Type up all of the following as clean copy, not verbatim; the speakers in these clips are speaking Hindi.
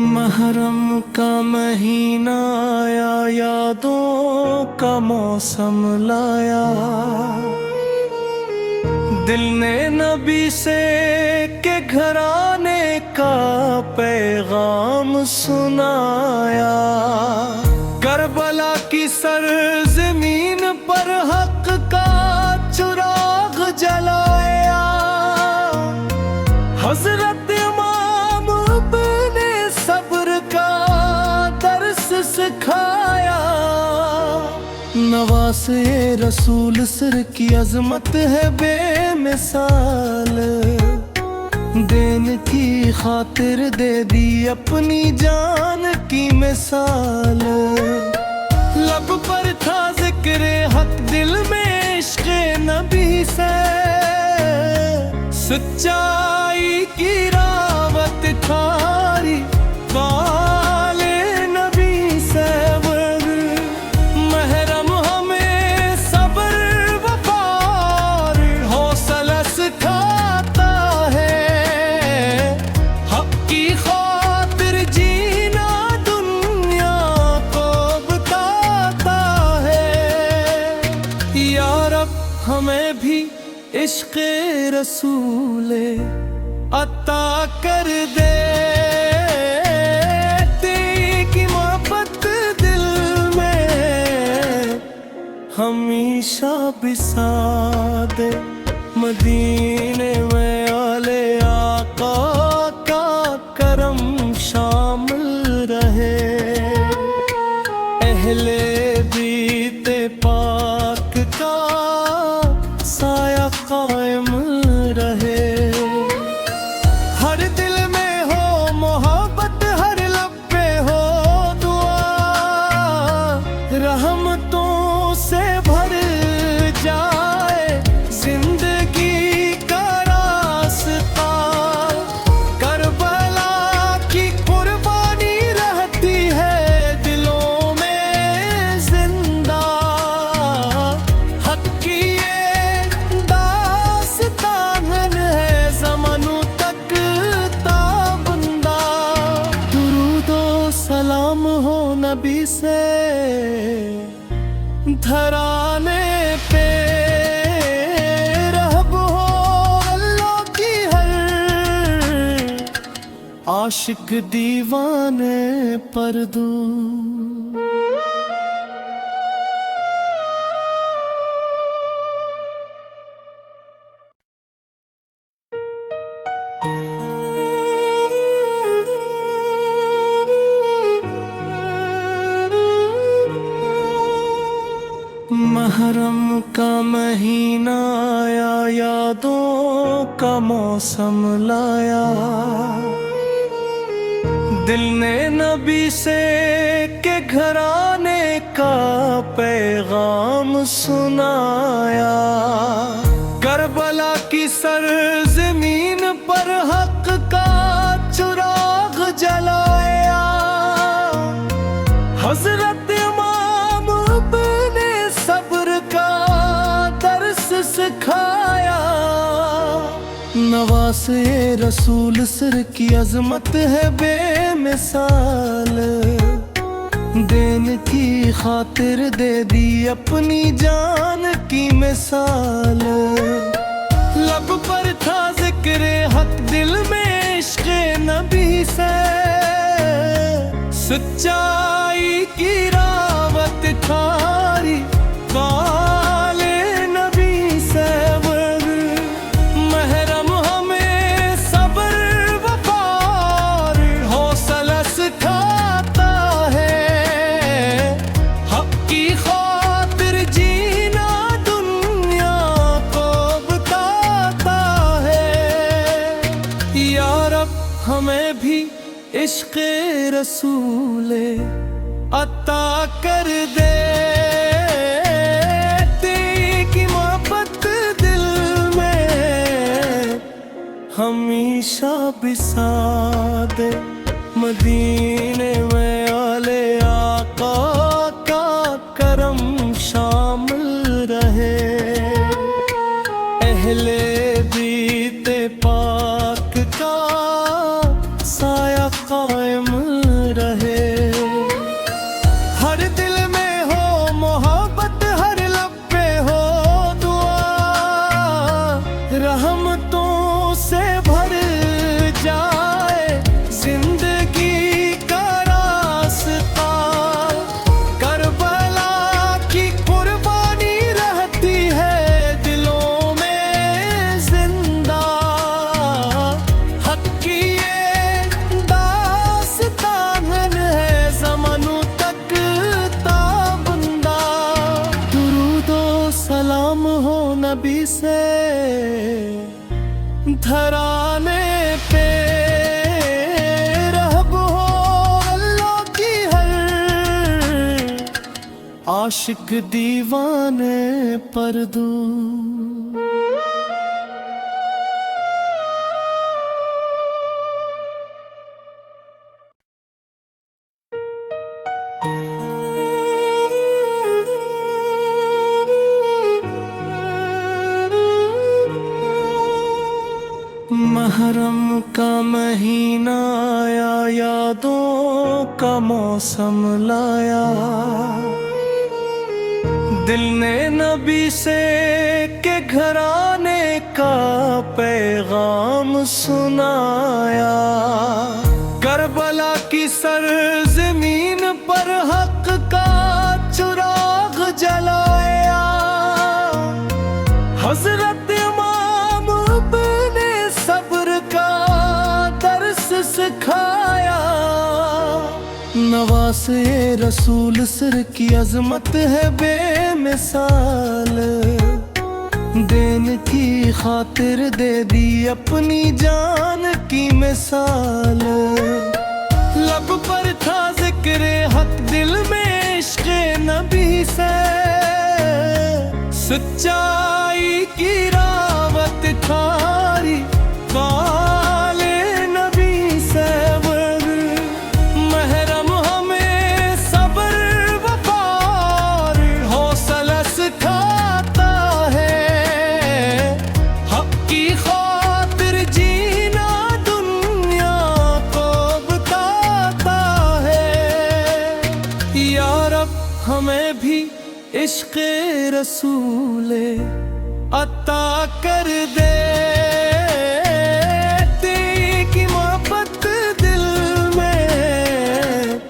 महरम का महीना आया, यादों का मौसम लाया। दिल ने नबी से के घराने का पैगाम सुनाया। करबला की सरजमीन पर हक का चिराग जलाया। हजरत इमाम अपने सब्र का दर्स सिखाया। नवासे रसूल सिर की अजमत है बेमिसाल। देन की खातिर दे दी अपनी जान की मिसाल। लब पर था जिक्र हक, दिल में इश्क़ नबी से। सच्चाई की रावत खारी वाले नबी से। महरम हमें सब्र वफ़ार हौसला सिखाता है। हक की खातिर जीना दुनिया को बताता है। या रब हमें भी इश्क़ रसूले अता कर दे। तेरी मोहब्बत दिल में हमेशा बिसा दे। मदीने में आले आका का करम शामिल रहे। अहले बीते पाक का साया कायम रहे। हर दिल में हो मोहब्बत, हर लब पे हो दुआ। रहमतों से भर जाए जिंदगी का रास्ता। करबला की कुर्बानी रहती है दिलों में जिंदा। हक की सलाम हो नबी से धराने पे। रहब हो अल्लाह की हर आशिक दीवाने पर दू। महरम का महीना आया, यादों का मौसम लाया। दिल ने नबी से के घराने का पैगाम सुनाया। करबला की सरजमीन पर हक का चिराग जलाया। हजरत इमाम अपने सब्र का दर्स सिखाया। नवासे रसूल सिर की अजमत है बेमिसाल। देन की खातिर दे दी अपनी जान की मिसाल। लब पर था जिक्र हक, दिल में इश्क़ नबी से। सच्चाई की रावत खारी वाले नबी से। महरम हमें सब्र वफ़ार हौसला सिखाता है। हक की खातिर जीना दुनिया को बताता है। या रब हमें भी इश्क़ रसूले अता कर दे। तेरी मोहब्बत दिल में हमेशा बिसा दे। मदीने में आले आका का करम शामिल नबी से धराने पे रहब हो अल्लाह की हर आशिक दीवाने पर दू। मुहर्रम का महीना आया, यादों का मौसम लाया, दिल ने नबी से के घराने का पैगाम सुनाया। करबला की सरजमीन पर हक का चिराग जलाया, हजरत इमाम अपने सब्र का दर्स सिखाया। नवासे रसूल सिर की अजमत है बेमिसाल, देन की खातिर दे दी अपनी जान की मिसाल। लब पर था जिक्र हक, दिल में इश्क़ नबी से, सच्चाई की रावत खारी वाले नबी से। महरम हमें सब्र वफ़ार हौसला सिखाता है, हक की खातिर जीना दुनिया को बताता है। या रब हमें भी इश्क़े रसूले अता कर दे, तेरी मोहब्बत दिल में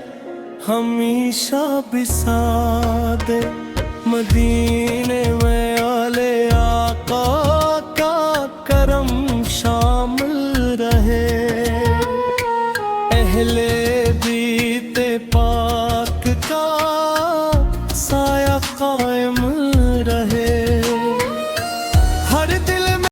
हमेशा बिसा दे। मदीने में आले आका का करम शामिल रहे, अहले बीते पाक का साया कायम